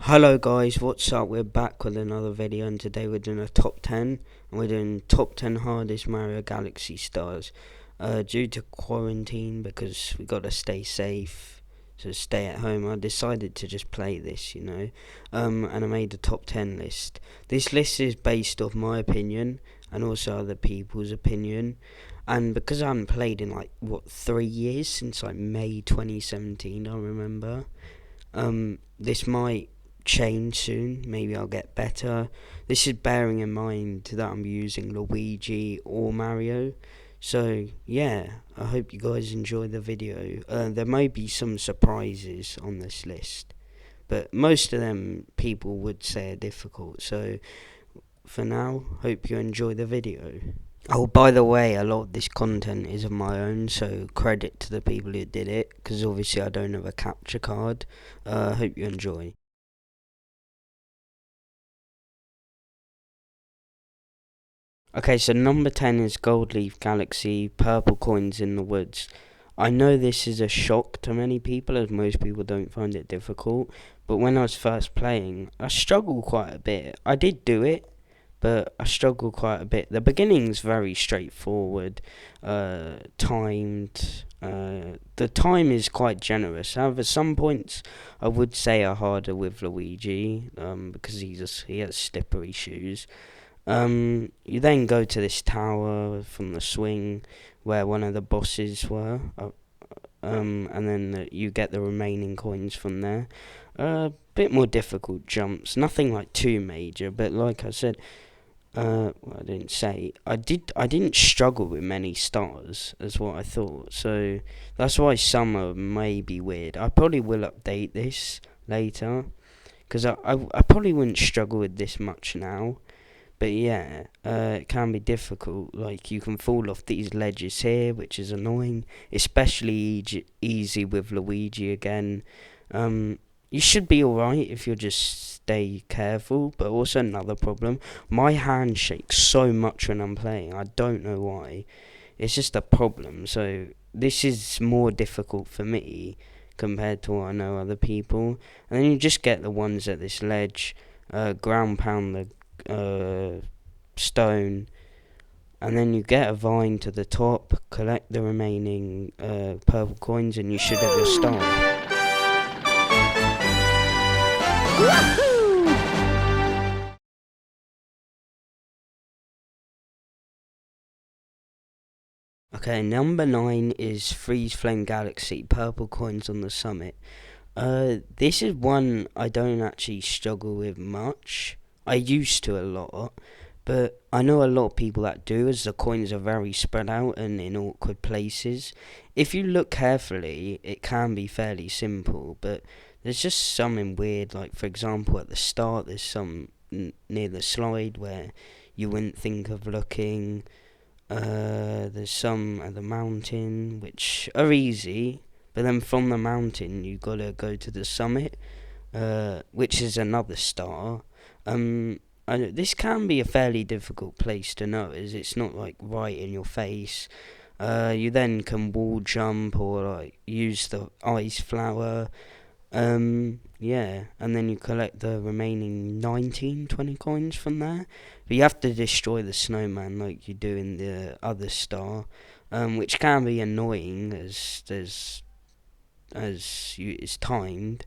Hello guys, what's up? We're back with another video, and today we're doing a top 10, and we're doing top 10 hardest Mario Galaxy stars. Due to quarantine, because we gotta stay safe, so stay at home, I decided to just play this, and I made a top 10 list. This list is based off my opinion, and also other people's opinion, and because I haven't played in 3 years, since May 2017, I remember, this might change soon. Maybe I'll get better. This is bearing in mind that I'm using Luigi or Mario. So yeah, I hope you guys enjoy the video. There may be some surprises on this list, but most of them people would say are difficult. So for now, hope you enjoy the video. Oh, by the way, a lot of this content is of my own, so credit to the people who did it, because obviously I don't have a capture card. Hope you enjoy. Okay, so number 10 is Gold Leaf Galaxy, Purple Coins in the Woods. I know this is a shock to many people, as most people don't find it difficult, but when I was first playing, I struggled quite a bit. I did do it, but I struggled quite a bit. The beginning's very straightforward, timed. The time is quite generous. However, some points I would say are harder with Luigi, because he has slippery shoes. You then go to this tower from the swing where one of the bosses were, and then you get the remaining coins from there. Bit more difficult jumps, nothing like too major, but like I said, well, I didn't say, I didn't struggle with many stars, as what I thought, so that's why some are maybe weird. I probably will update this later, because I probably wouldn't struggle with this much now. But yeah, it can be difficult. Like, you can fall off these ledges here, which is annoying, especially easy with Luigi again. You should be alright if you just stay careful, but also another problem, my hand shakes so much when I'm playing. I don't know why. It's just a problem. So this is more difficult for me compared to what I know other people. And then you just get the ones at this ledge, ground pound the stone, and then you get a vine to the top, collect the remaining purple coins, and you should have your star. Okay, number 9 is Freeze Flame Galaxy, purple coins on the summit. This is one I don't actually struggle with much. I used to a lot, but I know a lot of people that do, as the coins are very spread out and in awkward places. If you look carefully, it can be fairly simple, but there's just something weird. Like, for example, at the start, there's some near the slide where you wouldn't think of looking. There's some at the mountain, which are easy, but then from the mountain, you gotta go to the summit, which is another star. This can be a fairly difficult place to know, as it's not like right in your face. You then can wall jump or like use the ice flower. Yeah, and then you collect the remaining 20 coins from there. But you have to destroy the snowman like you do in the other star, which can be annoying it's timed.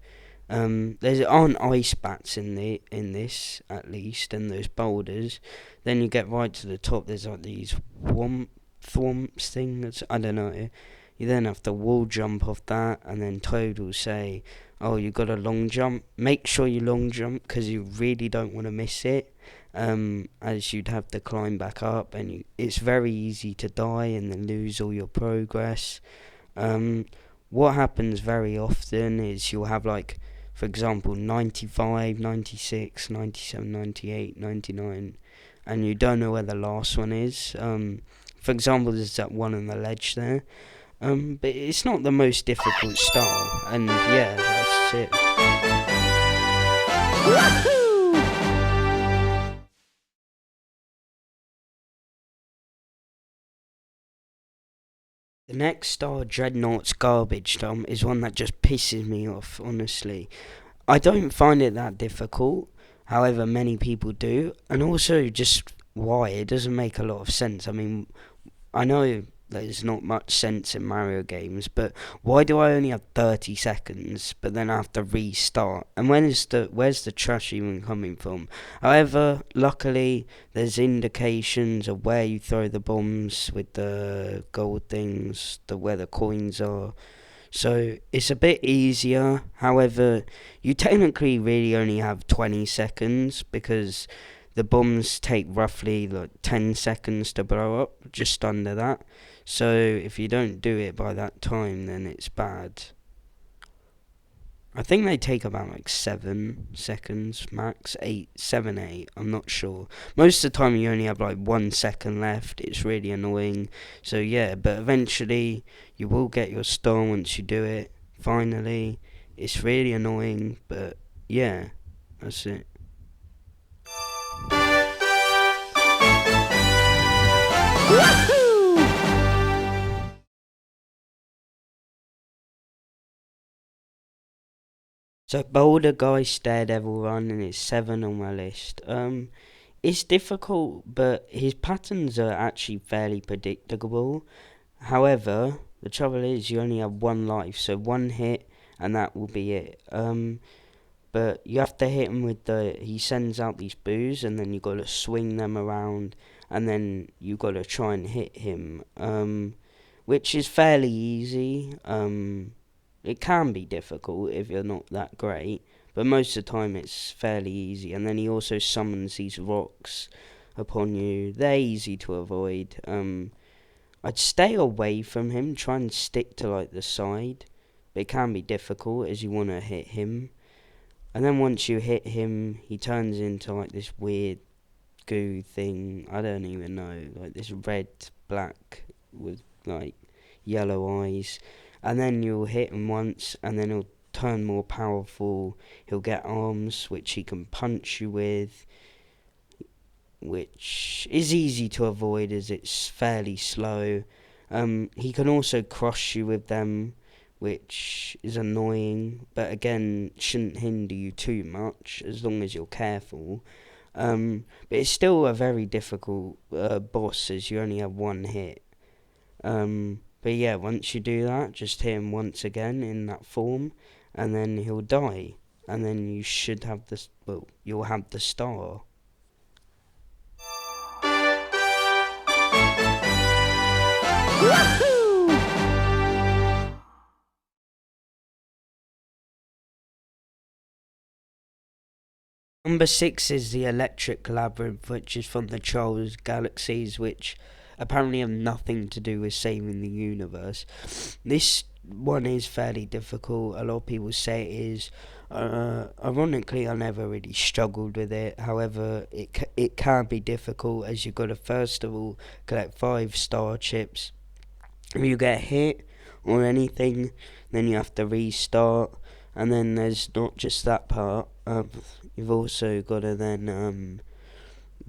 There aren't ice bats in this, at least, and those boulders. Then you get right to the top. There's like these thwomps things. I don't know. You then have to wall jump off that, and then Toad will say, "Oh, you got a long jump. Make sure you long jump, because you really don't want to miss it." As you'd have to climb back up, and it's very easy to die and then lose all your progress. What happens very often is you'll have, like, for example, 95, 96, 97, 98, 99, and you don't know where the last one is. For example, there's that one on the ledge there. But it's not the most difficult star, and yeah, that's it. The next star, Dreadnaught's garbage dump, is one that just pisses me off, honestly. I don't find it that difficult. However, many people do, and also just why it doesn't make a lot of sense. I mean, I know there's not much sense in Mario games, but why do I only have 30 seconds, but then I have to restart? And where's the trash even coming from? However, luckily there's indications of where you throw the bombs with the gold things, where the coins are. So it's a bit easier. However, you technically really only have 20 seconds because the bombs take roughly like 10 seconds to blow up, just under that. So if you don't do it by that time, then it's bad. I think they take about like 7 seconds max, 8, 7, 8. I'm not sure. Most of the time, you only have like 1 second left. It's really annoying. So yeah, but eventually you will get your star once you do it. Finally, it's really annoying, but yeah, that's it. So Boulder Guy Daredevil run and it's 7 on my list. It's difficult, but his patterns are actually fairly predictable. However, the trouble is you only have one life, so one hit and that will be it. But you have to hit him with he sends out these boos and then you got to swing them around and then you got to try and hit him. Which is fairly easy. It can be difficult if you're not that great, but most of the time it's fairly easy. And then he also summons these rocks upon you. They're easy to avoid. I'd stay away from him, try and stick to like the side, but it can be difficult as you want to hit him. And then once you hit him, he turns into like this weird goo thing. I don't even know, like this red, black with like yellow eyes. And then you'll hit him once, and then he'll turn more powerful. He'll get arms which he can punch you with, which is easy to avoid as it's fairly slow. He can also crush you with them, which is annoying, but again, shouldn't hinder you too much as long as you're careful. But it's still a very difficult boss as you only have one hit. But yeah, once you do that, just hit him once again in that form, and then he'll die. And then you should have you'll have the star. Number 6 is the Electric Labyrinth, which is from the Charles Galaxies, which apparently have nothing to do with saving the universe. This one is fairly difficult. A lot of people say it is. Ironically, I never really struggled with it. However, it can be difficult as you've got to first of all collect 5 star chips. If you get hit or anything, then you have to restart. And then there's not just that part. You've also got to then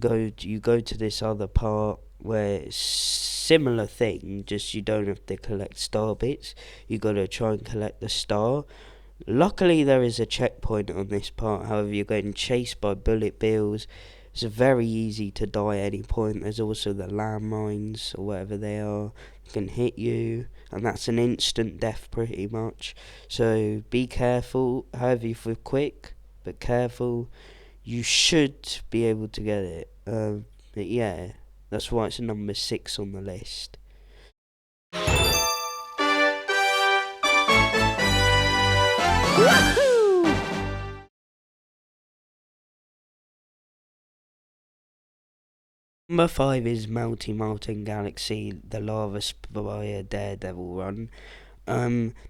go to this other part where it's similar thing, just you don't have to collect star bits. You got to try and collect the star. Luckily, there is a checkpoint on this part. However, you're getting chased by bullet bills. It's very easy to die at any point. There's also the landmines or whatever they are, can hit you, and that's an instant death pretty much. So be careful. However, if you're quick but careful, you should be able to get it. But yeah, that's why it's number 6 on the list. Number 5 is Multi Galaxy, the Larvas by Daredevil run.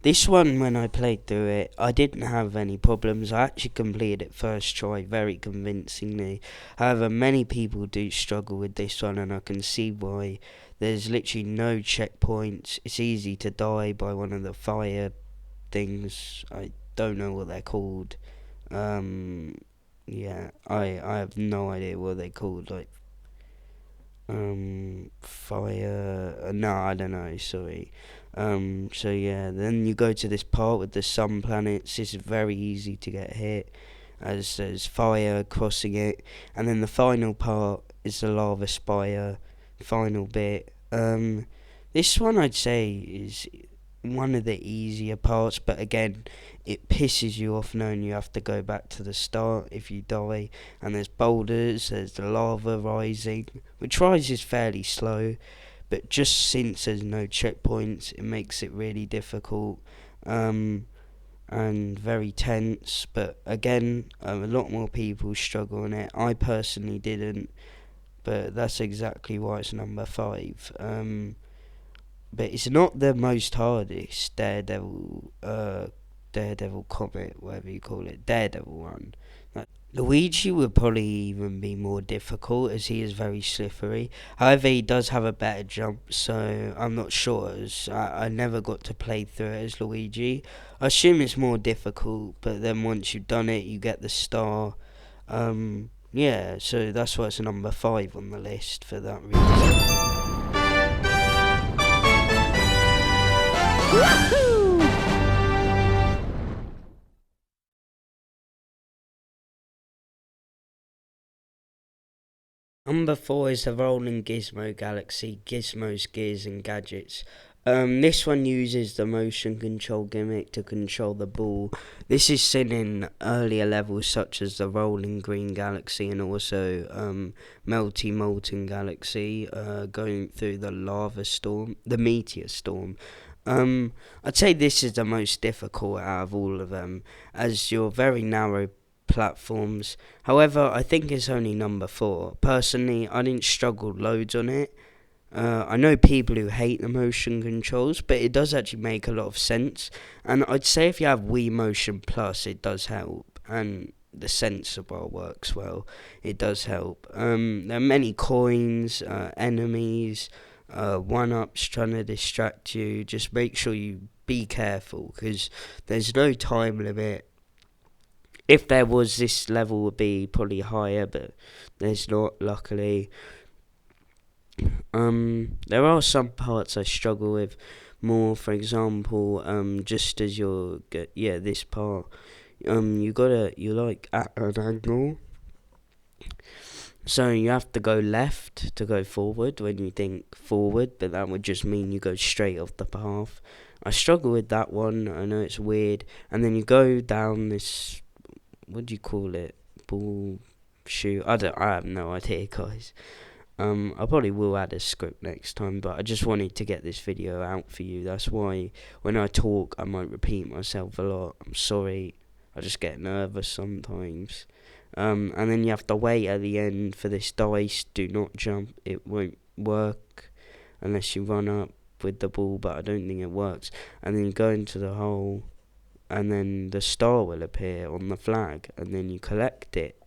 This one, when I played through it, I didn't have any problems. I actually completed it first try very convincingly. However, many people do struggle with this one, and I can see why. There's literally no checkpoints. It's easy to die by one of the fire things. I don't know what they're called. Yeah, I have no idea what they're called. Like, fire. No, I don't know. Sorry. So yeah, then you go to this part with the sun planets. This is very easy to get hit, as there's fire crossing it, and then the final part is the lava spire, final bit. This one I'd say is one of the easier parts, but again, it pisses you off knowing you have to go back to the start if you die. And there's boulders, there's the lava rising, which rises fairly slow, but just since there's no checkpoints, it makes it really difficult. And very tense, but again, a lot more people struggle on it. I personally didn't, but that's exactly why it's number 5. But it's not the most hardest Daredevil Comet, whatever you call it, Daredevil one. Luigi would probably even be more difficult as he is very slippery. However, he does have a better jump, so I'm not sure, as I never got to play through it as Luigi. I assume it's more difficult, but then once you've done it, you get the star. Yeah, so that's why it's number 5 on the list for that reason. Number 4 is the rolling Gizmo Galaxy, Gizmo's Gears and Gadgets. This one uses the motion control gimmick to control the ball. This is seen in earlier levels such as the Rolling Green Galaxy and also Melty Molten Galaxy, going through the lava storm, the meteor storm. I'd say this is the most difficult out of all of them, as you're very narrow platforms. However, I think it's only number 4. Personally, I didn't struggle loads on it. I know people who hate the motion controls, but it does actually make a lot of sense. And I'd say if you have Wii Motion Plus, it does help. And the sensor bar works well. It does help. There are many coins, enemies, 1-ups trying to distract you. Just make sure you be careful, because there's no time limit. If there was, this level would be probably higher, but there's not, luckily. There are some parts I struggle with more. For example, just as this part, you're like at an angle, so you have to go left to go forward when you think forward, but that would just mean you go straight off the path. I struggle with that one. I know it's weird, and then you go down this. What do you call it? Ball shoot? I have no idea, guys. I probably will add a script next time, but I just wanted to get this video out for you. That's why when I talk, I might repeat myself a lot. I'm sorry. I just get nervous sometimes. And then you have to wait at the end for this dice. Do not jump. It won't work unless you run up with the ball, but I don't think it works. And then you go into the hole, and then the star will appear on the flag, and then you collect it.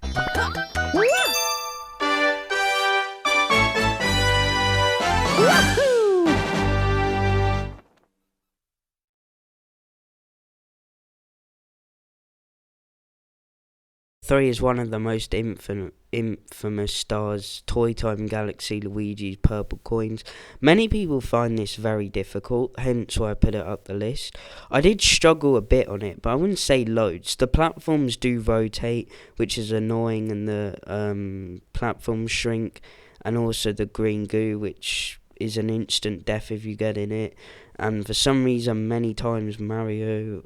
Three is one of the most infamous stars, Toy Time Galaxy, Luigi's purple coins. Many people find this very difficult, hence why I put it up the list. I did struggle a bit on it, but I wouldn't say loads. The platforms do rotate, which is annoying, and the platforms shrink, and also the green goo, which is an instant death if you get in it. And for some reason, many times Mario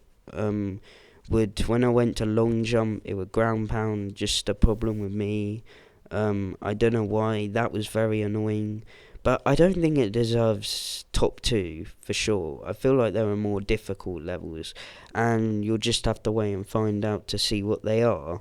when I went to long jump, it would ground pound, just a problem with me. I don't know why, that was very annoying. But I don't think it deserves top 2, for sure. I feel like there are more difficult levels, and you'll just have to wait and find out to see what they are.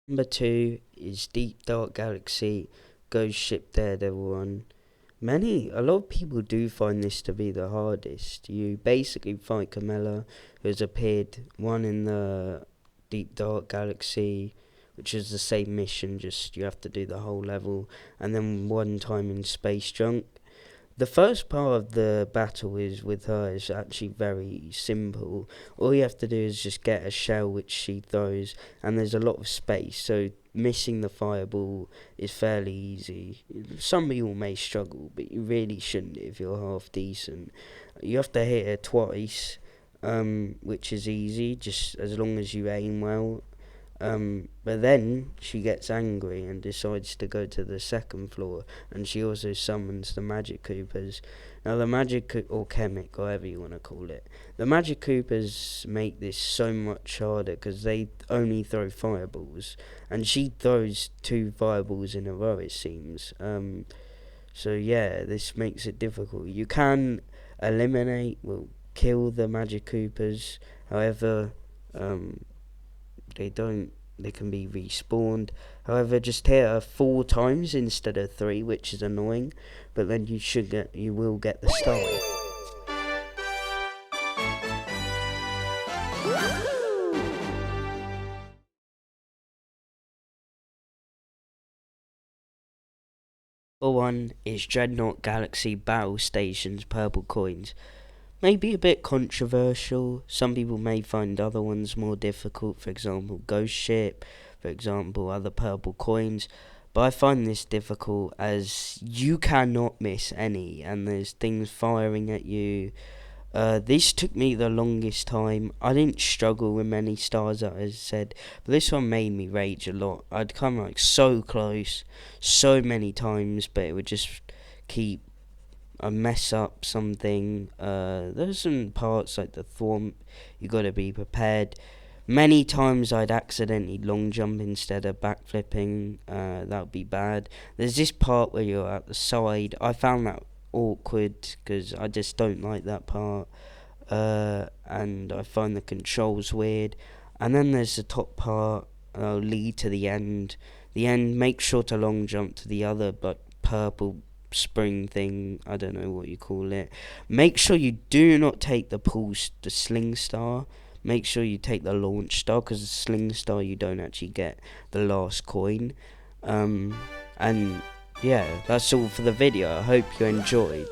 Number 2 is Deep Dark Galaxy, Gunship Daredevil 1. A lot of people do find this to be the hardest. You basically fight Camilla, who has appeared one in the Deep Dark Galaxy, which is the same mission, just you have to do the whole level, and then one time in Space Junk. The first part of the battle is with her is actually very simple. All you have to do is just get a shell which she throws, and there's a lot of space, so missing the fireball is fairly easy. Some people may struggle, but you really shouldn't if you're half decent. You have to hit her twice, which is easy, just as long as you aim well. But then she gets angry and decides to go to the second floor, and she also summons the Magic Coopers. Now the or Chemic, however you want to call it, the Magic Coopers make this so much harder because they only throw fireballs, and she throws 2 fireballs in a row, it seems. So yeah, this makes it difficult. You can kill the Magic Coopers, however, they can be respawned. However, just hit her 4 times instead of 3, which is annoying, but then you will get the star. Number 1 is Dreadnaught Galaxy Bow Stations purple coins. Maybe a bit controversial. Some people may find other ones more difficult, for example Gunship, for example other purple coins, but I find this difficult as you cannot miss any, and there's things firing at you. This took me the longest time. I didn't struggle with many stars, as I said, but this one made me rage a lot. I'd come like so close so many times, but it would just keep I mess up something. There's some parts like the thwomp, you gotta be prepared. Many times I'd accidentally long jump instead of backflipping. That would be bad. There's this part where you're at the side. I found that awkward because I just don't like that part. And I find the controls weird. And then there's the top part. Lead to the end. The end. Make sure to long jump to the other, but purple spring thing, I don't know what you call it. Make sure you do not take the sling star. Make sure you take the launch star, because the sling star you don't actually get the last coin. And yeah, that's all for the video. I hope you enjoyed.